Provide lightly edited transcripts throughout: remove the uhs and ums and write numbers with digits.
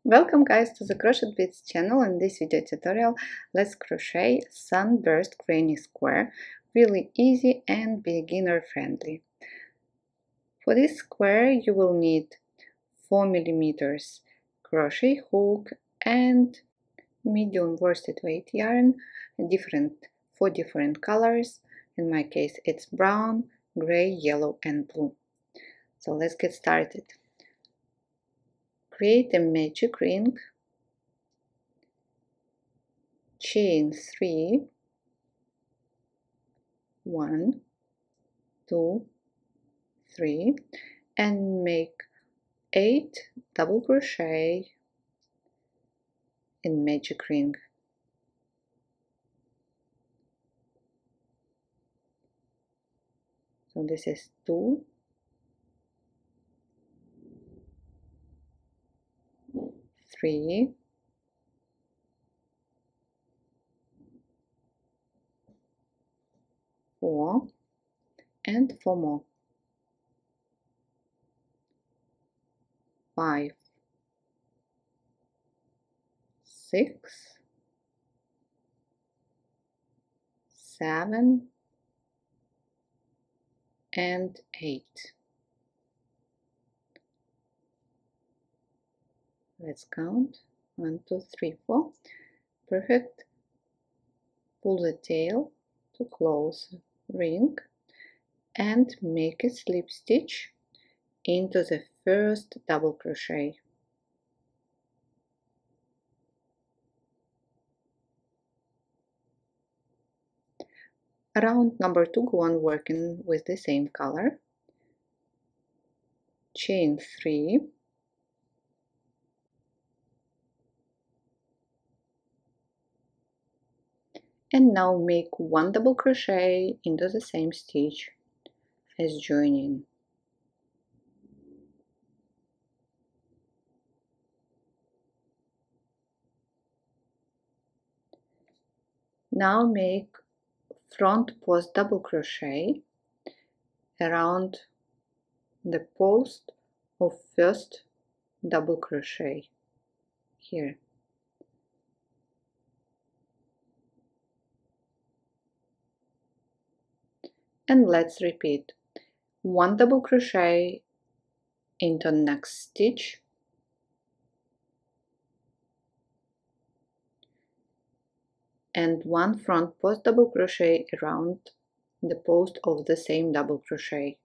Welcome guys to the Crochet Bits channel. In this video tutorial, let's crochet Sunburst granny square. Really easy and beginner friendly. For this square you will need 4mm crochet hook and medium worsted weight yarn, for different colors. In my case it's brown, gray, yellow and blue. So let's get started. Create a magic ring, chain 3, 1, 2, 3, and make 8 double crochet in magic ring. So this is 2, 3, 4, and 4 more. 5, 6, 7, and 8. Let's count. 1, 2, 3, 4. Perfect. Pull the tail to close ring and make a slip stitch into the first double crochet. Around number 2, go on working with the same color. Chain 3, and now make 1 double crochet into the same stitch as joining. Now make front post double crochet around the post of first double crochet here. And let's repeat. 1 double crochet into next stitch, and 1 front post double crochet around the post of the same double crochet.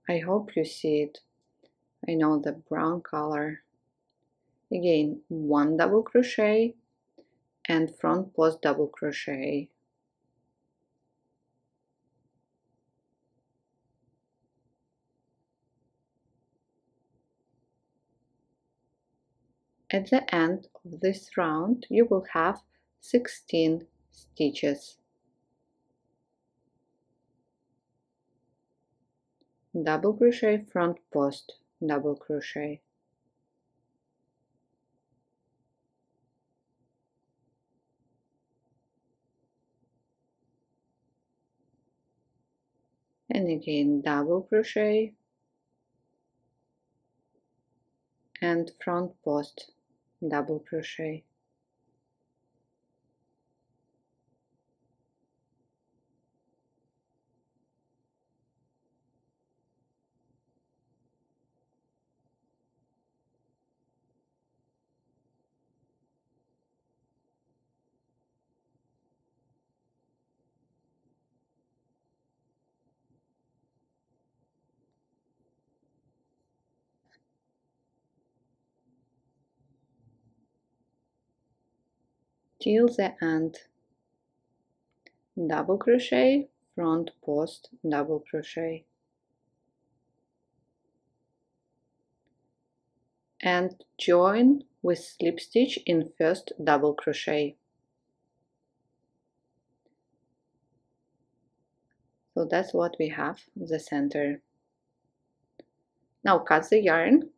I hope you see it. I know the brown color. Again, 1 double crochet and front post double crochet. At the end of this round you will have 16 stitches. Double crochet, front post, double crochet. And again double crochet and front post, double crochet. Till the end. Double crochet, front post, double crochet, and join with slip stitch in first double crochet. So that's what we have, the center. Now cut the yarn.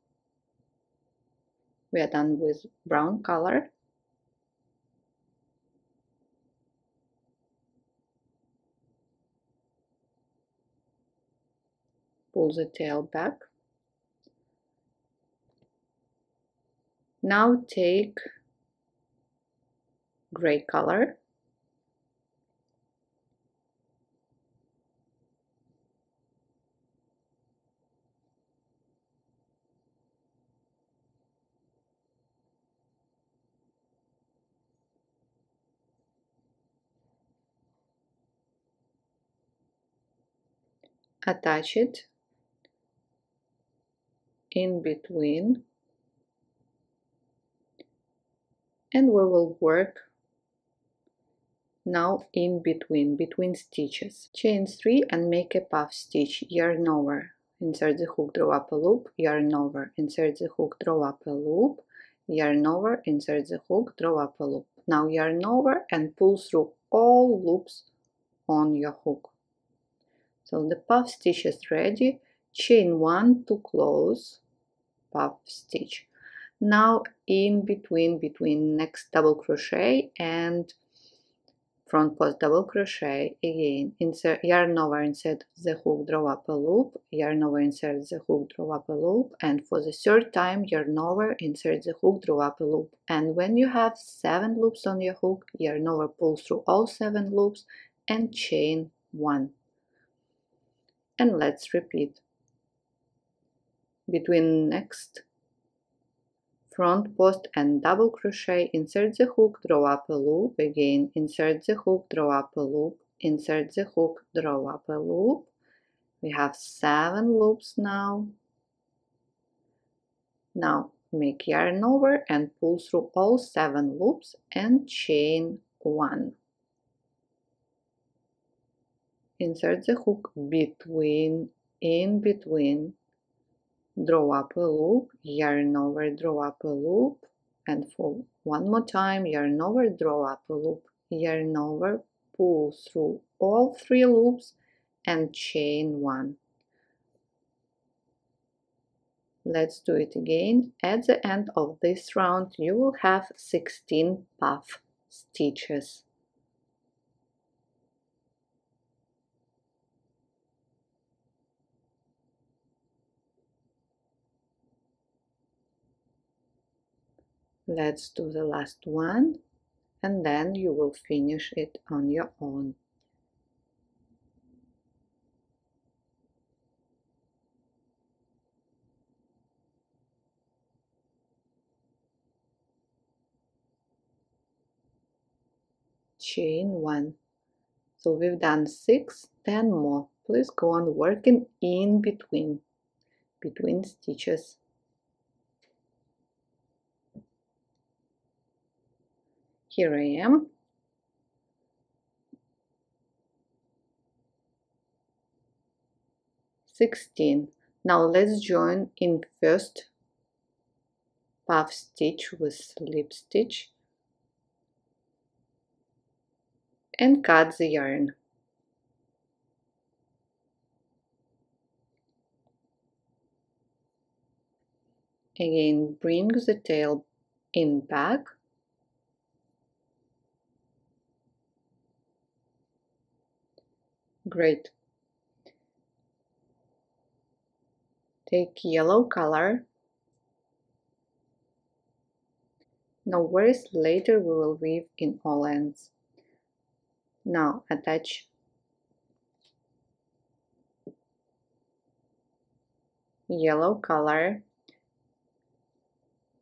We are done with brown color. pull the tail back. Now take gray color, attach it in between, and we will work now in between stitches. Chain 3 and make a puff stitch, yarn over, insert the hook, draw up a loop, yarn over, insert the hook, draw up a loop, yarn over, insert the hook, draw up a loop. Now yarn over and pull through all loops on your hook. So the puff stitch is ready. Chain 1 to close, puff stitch. Now in between next double crochet and front post double crochet, again insert, yarn over, insert the hook, draw up a loop, yarn over, insert the hook, draw up a loop, and for the third time yarn over, insert the hook, draw up a loop. And when you have 7 loops on your hook, yarn over, pull through all 7 loops and chain 1. And let's repeat. Between next front post and double crochet, insert the hook, draw up a loop, again insert the hook, draw up a loop, insert the hook, draw up a loop. We have 7 loops now. Now make yarn over and pull through all 7 loops and chain 1. Insert the hook in between, draw up a loop, yarn over, draw up a loop, and for one more time, yarn over, draw up a loop, yarn over, pull through all 3 loops and chain 1. Let's do it again. At the end of this round, you will have 16 puff stitches. Let's do the last one, and then you will finish it on your own. Chain 1. So we've done 6, 10 more. Please go on working in between stitches. Here I am. Now let's join in first puff stitch with slip stitch and cut the yarn. Again, bring the tail in back. Great. Take yellow color. No worries, later we will weave in all ends. Now attach yellow color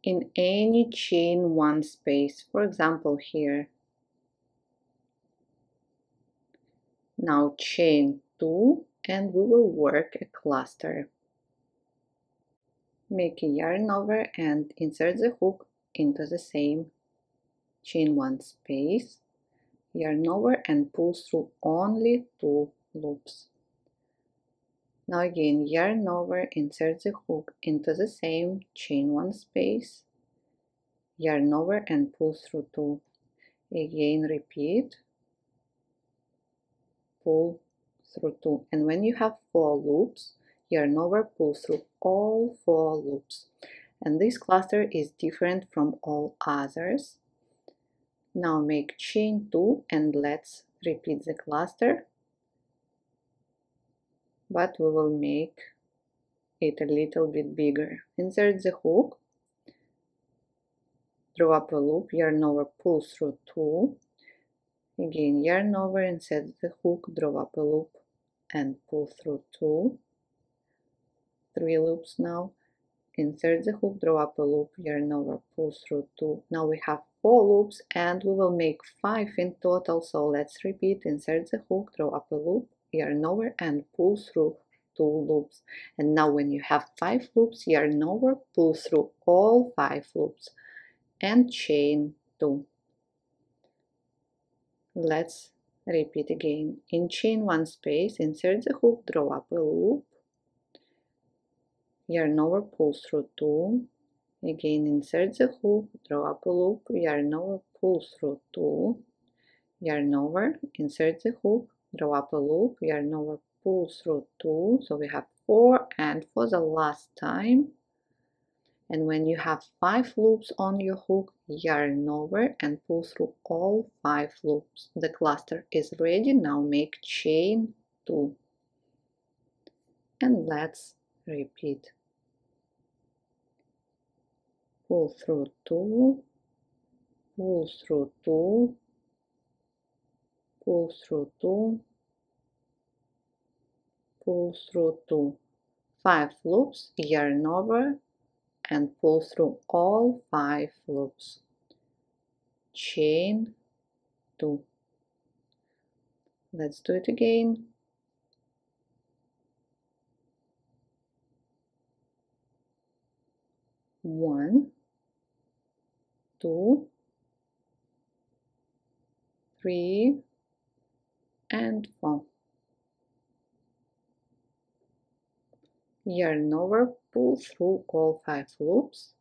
in any chain 1 space, for example here. Now chain 2 and we will work a cluster. Make a yarn over and insert the hook into the same chain 1 space, yarn over and pull through only 2 loops. Now again, yarn over, insert the hook into the same chain 1 space, yarn over and pull through 2. Again, repeat, pull through 2. And when you have 4 loops, yarn over, pull through all 4 loops. And this cluster is different from all others. Now make chain 2 and let's repeat the cluster, but we will make it a little bit bigger. Insert the hook, draw up a loop, yarn over, pull through 2, again yarn over, insert the hook, draw up a loop and pull through 2, 3 loops now, insert the hook, draw up a loop, yarn over, pull through 2. Now we have 4 loops and we will make 5 in total, so let's repeat. Insert the hook, draw up a loop, yarn over and pull through 2 loops. And now when you have 5 loops, yarn over, pull through all 5 loops and chain 2. Let's repeat again. In chain 1 space, insert the hook, draw up a loop, yarn over, pull through 2, again insert the hook, draw up a loop, yarn over, pull through 2, yarn over, insert the hook, draw up a loop, yarn over, pull through 2, so we have 4, and for the last time, and when you have 5 loops on your hook, yarn over and pull through all 5 loops. The cluster is ready. Now make chain 2 and let's repeat. Pull through 2, pull through 2, pull through 2, pull through 2, 5 loops, yarn over and pull through all 5 loops, chain 2. Let's do it again. One, 2, 3 and 4. Yarn over, pull through all 5 loops,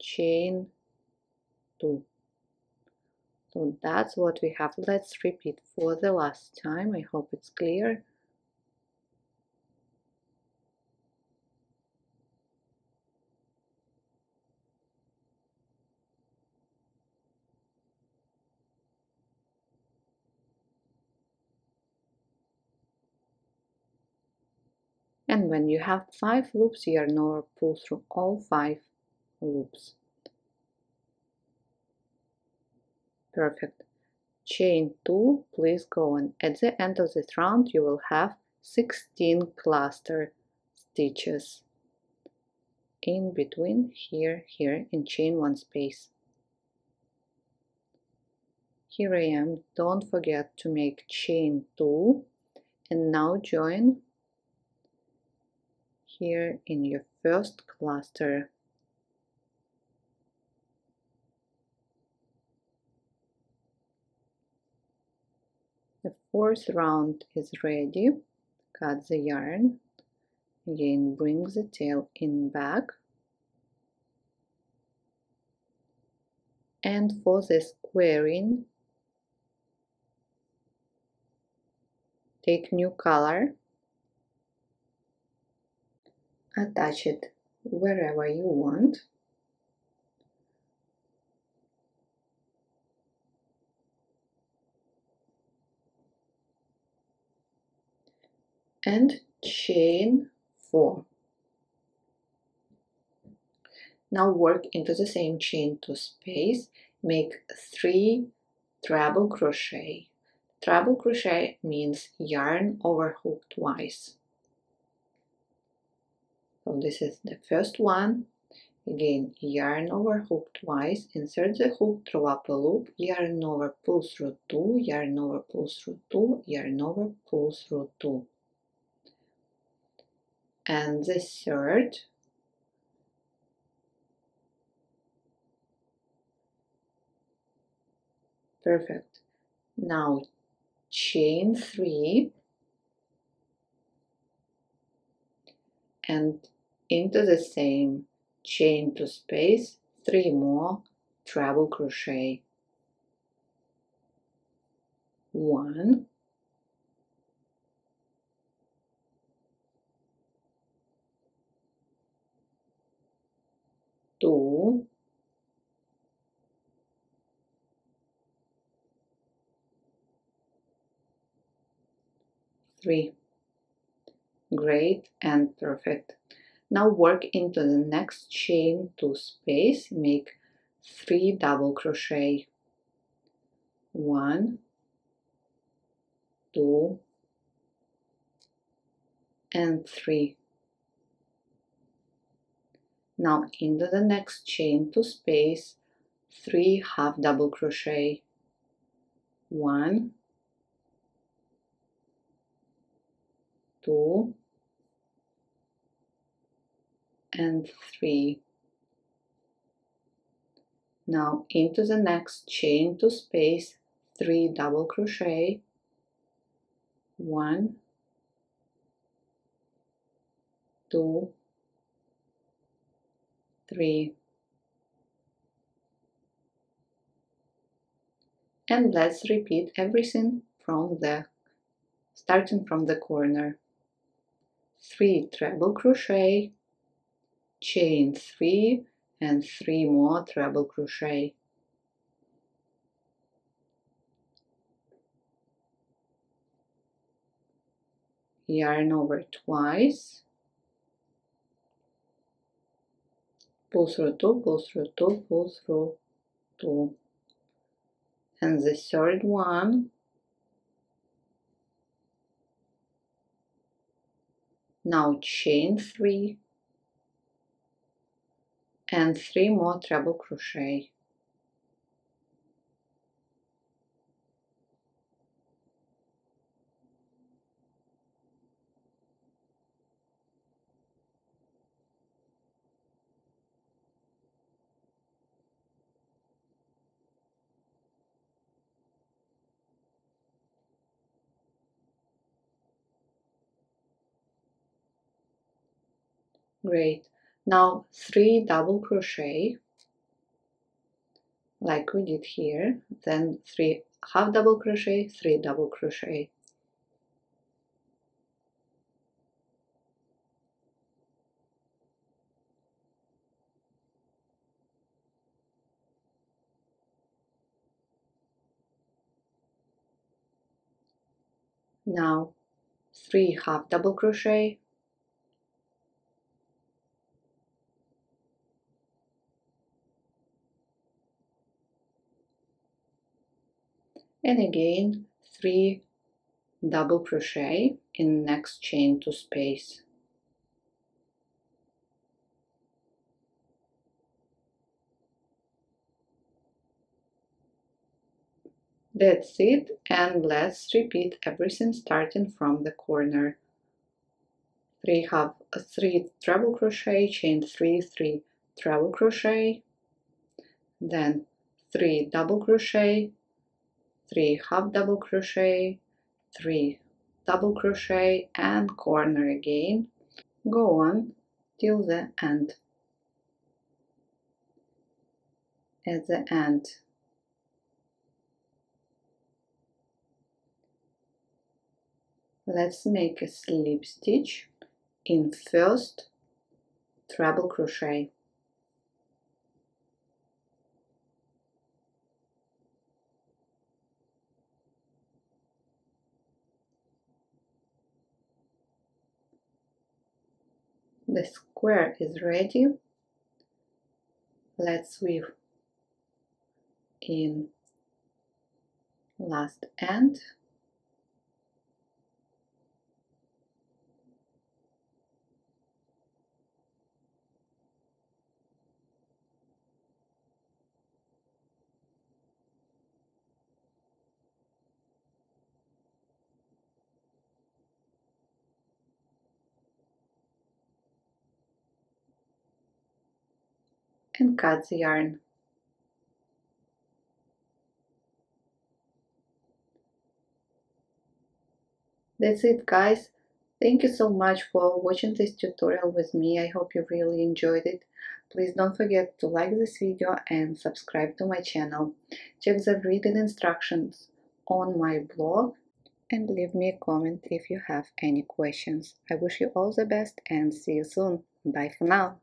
chain 2. So that's what we have. Let's repeat for the last time. I hope it's clear. And when you have 5 loops, yarn over, pull through all 5 loops. Perfect. Chain 2, please go on. At the end of this round you will have 16 cluster stitches in between here in chain 1 space. Here I am. Don't forget to make chain 2 and now join here in your first cluster. The 4th round is ready. Cut the yarn, again bring the tail in back, and for the squaring take new color, attach it wherever you want, and chain 4. Now work into the same chain 2 space, make 3 treble crochet. Treble crochet means yarn over hook twice. So this is the first one. Again, yarn over hook twice, insert the hook, draw up a loop, yarn over, pull through 2, yarn over, pull through 2, yarn over, pull through 2. And the third, perfect. Now chain 3 and into the same chain 2 space 3 more treble crochet. 1, 2, 3. Great and perfect. Now work into the next chain 2 space, make 3 double crochet, 1, 2 and 3. Now into the next chain 2 space, 3 half double crochet, 1, 2 and 3. Now into the next chain 2 space, 3 double crochet, 1, 2, 3. And let's repeat everything from starting from the corner. 3 treble crochet, chain 3 and 3 more treble crochet. Yarn over twice, pull through 2, pull through 2, pull through 2. And the third one, now chain 3 and 3 more treble crochet. Great. Now 3 double crochet like we did here, then 3 half double crochet, 3 double crochet. Now 3 half double crochet, and again 3 double crochet in next chain 2 space. That's it, and let's repeat everything starting from the corner. 3 treble crochet, chain 3, 3 treble crochet, then 3 double crochet, 3 half double crochet, 3 double crochet and corner again. Go on till the end. At the end, let's make a slip stitch in first treble crochet. The square is ready. Let's weave in last end. And cut the yarn. That's it, guys. Thank you so much for watching this tutorial with me. I hope you really enjoyed it. Please don't forget to like this video and subscribe to my channel. Check the written instructions on my blog and leave me a comment if you have any questions. I wish you all the best and see you soon. Bye for now.